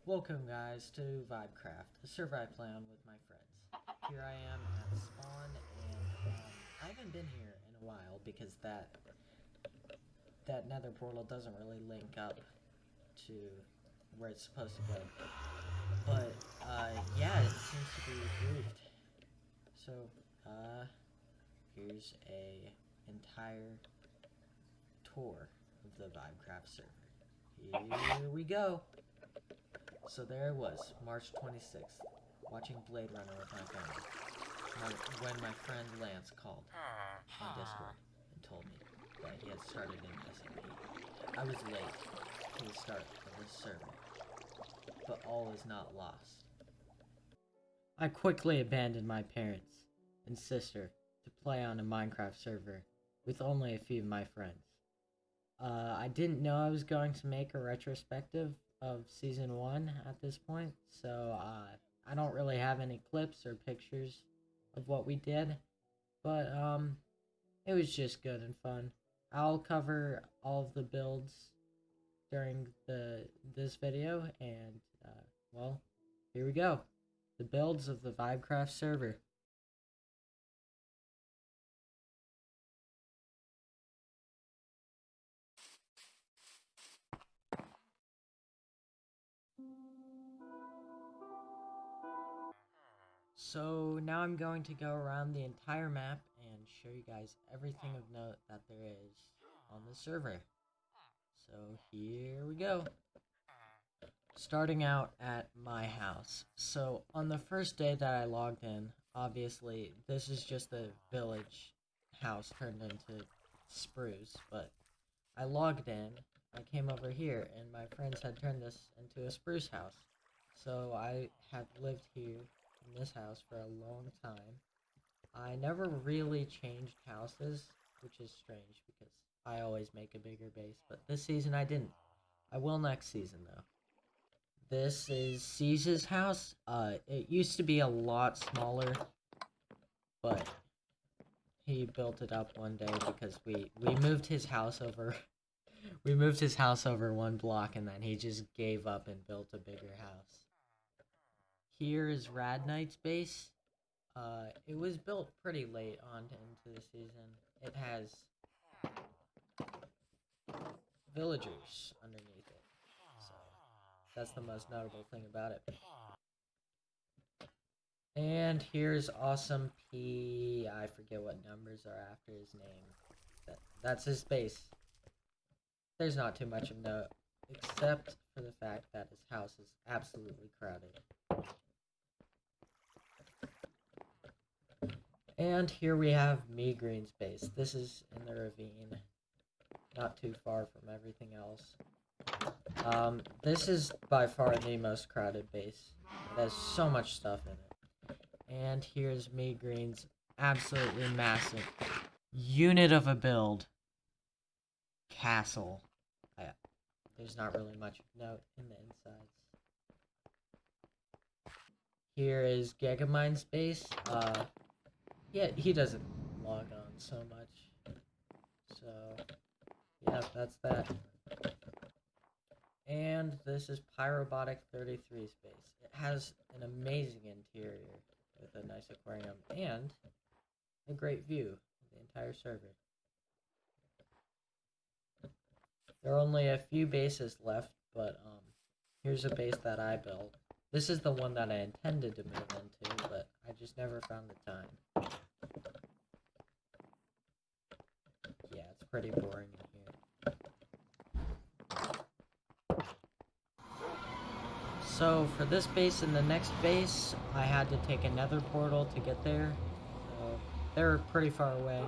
Welcome guys to VibeCraft, a server I play on with my friends. Here I am at spawn, and I haven't been here in a while because that nether portal doesn't really link up to where it's supposed to go. But yeah, it seems to be roofed. So here's a entire tour of the VibeCraft server. Here we go. So there it was, March 26th, watching Blade Runner with my family, when my friend Lance called on Discord and told me that he had started in SMP. I was late to the start of this server, but all is not lost. I quickly abandoned my parents and sister to play on a Minecraft server with only a few of my friends. I didn't know I was going to make a retrospective of Season 1 at this point, so I don't really have any clips or pictures of what we did, but it was just good and fun. I'll cover all of the builds during this video, and well, here we go. The builds of the VibeCraft server. So now I'm going to go around the entire map and show you guys everything of note that there is on the server. So here we go. Starting out at my house. So on the first day that I logged in, obviously this is just a village house turned into spruce, but I logged in, I came over here, and my friends had turned this into a spruce house. So I have lived here in this house for a long time. I never really changed houses, which is strange because I always make a bigger base, but this season I didn't. I will next season though. This is C's house. It used to be a lot smaller, but he built it up one day because we moved his house over. We moved his house over one block, and then he just gave up and built a bigger house. Here is Rad Knight's base. It was built pretty late on into the season. It has villagers underneath it, so that's the most notable thing about it. And here's Awesome P. I forget what numbers are after his name. That's his base. There's not too much of note, except for the fact that his house is absolutely crowded. And here we have Me Green's base. This is in the ravine, not too far from everything else. This is by far the most crowded base. It has so much stuff in it. And here's Me Green's absolutely massive unit of a build castle. There's not really much note in the insides. Here is Gagamine Space. Yeah, he doesn't log on so much. So, yeah, that's that. And this is Pyrobotic 33 Space. It has an amazing interior with a nice aquarium and a great view of the entire server. There are only a few bases left, but here's a base that I built. This is the one that I intended to move into, but I just never found the time. Yeah, it's pretty boring in here. So for this base and the next base, I had to take another portal to get there. So they're pretty far away.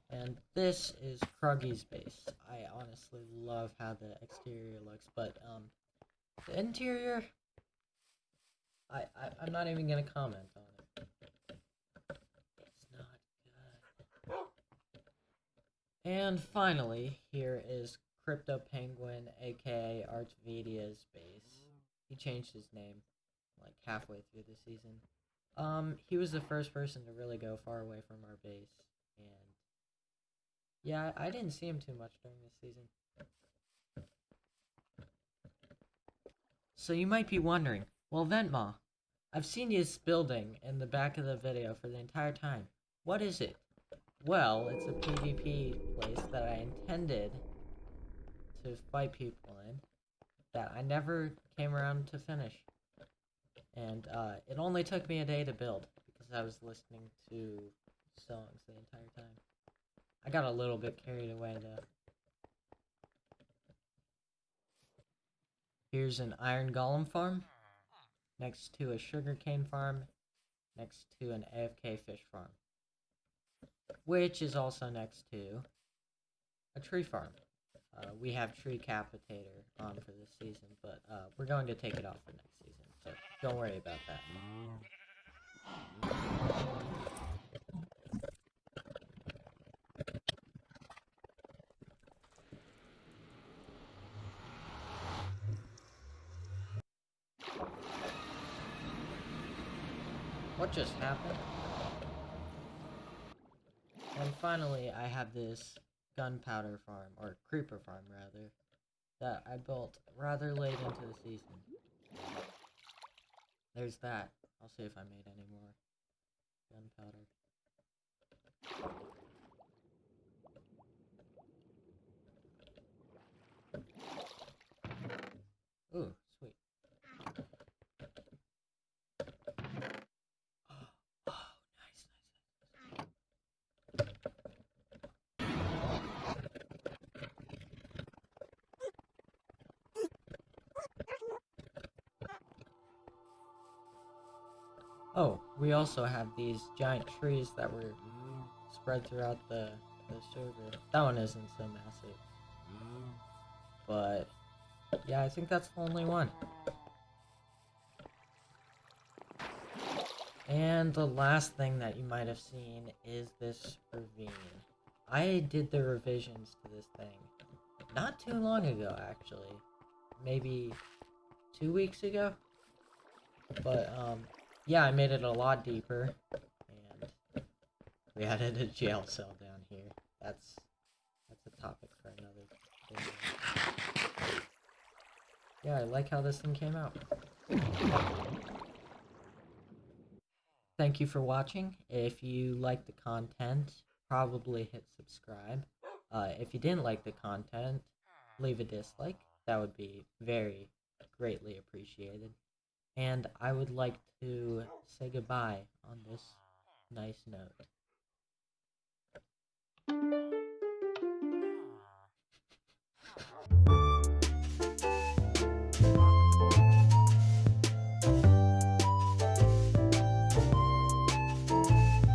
And this is Kruggy's base. I honestly love how the exterior looks, but the interior, I'm not even gonna comment on it. It's not good. And finally, here is Crypto Penguin, aka Archvidia's base. He changed his name like halfway through the season. He was the first person to really go far away from our base, and yeah, I didn't see him too much during this season. So you might be wondering, well, Ventma, I've seen you building in the back of the video for the entire time. What is it? Well, it's a PvP place that I intended to fight people in that I never came around to finish. And it only took me a day to build because I was listening to songs the entire time. I got a little bit carried away though. Here's an iron golem farm next to a sugarcane farm next to an AFK fish farm, which is also next to a tree farm. We have tree capitator on for this season, but we're going to take it off for next season, so don't worry about that. What just happened? And finally, I have this gunpowder farm, or creeper farm rather, that I built rather late into the season. There's that. I'll see if I made any more gunpowder. Ooh, sweet. Oh, nice. Oh, we also have these giant trees that were spread throughout the server. That one isn't so massive. But, yeah, I think that's the only one. And the last thing that you might have seen is this ravine. I did the revisions to this thing not too long ago, actually. Maybe 2 weeks ago? But, yeah, I made it a lot deeper. And we added a jail cell down here. That's a topic for another video. Yeah, I like how this thing came out. Thank you for watching. If you like the content, probably hit subscribe. If you didn't like the content, leave a dislike. That would be very greatly appreciated. And I would like to say goodbye on this nice note.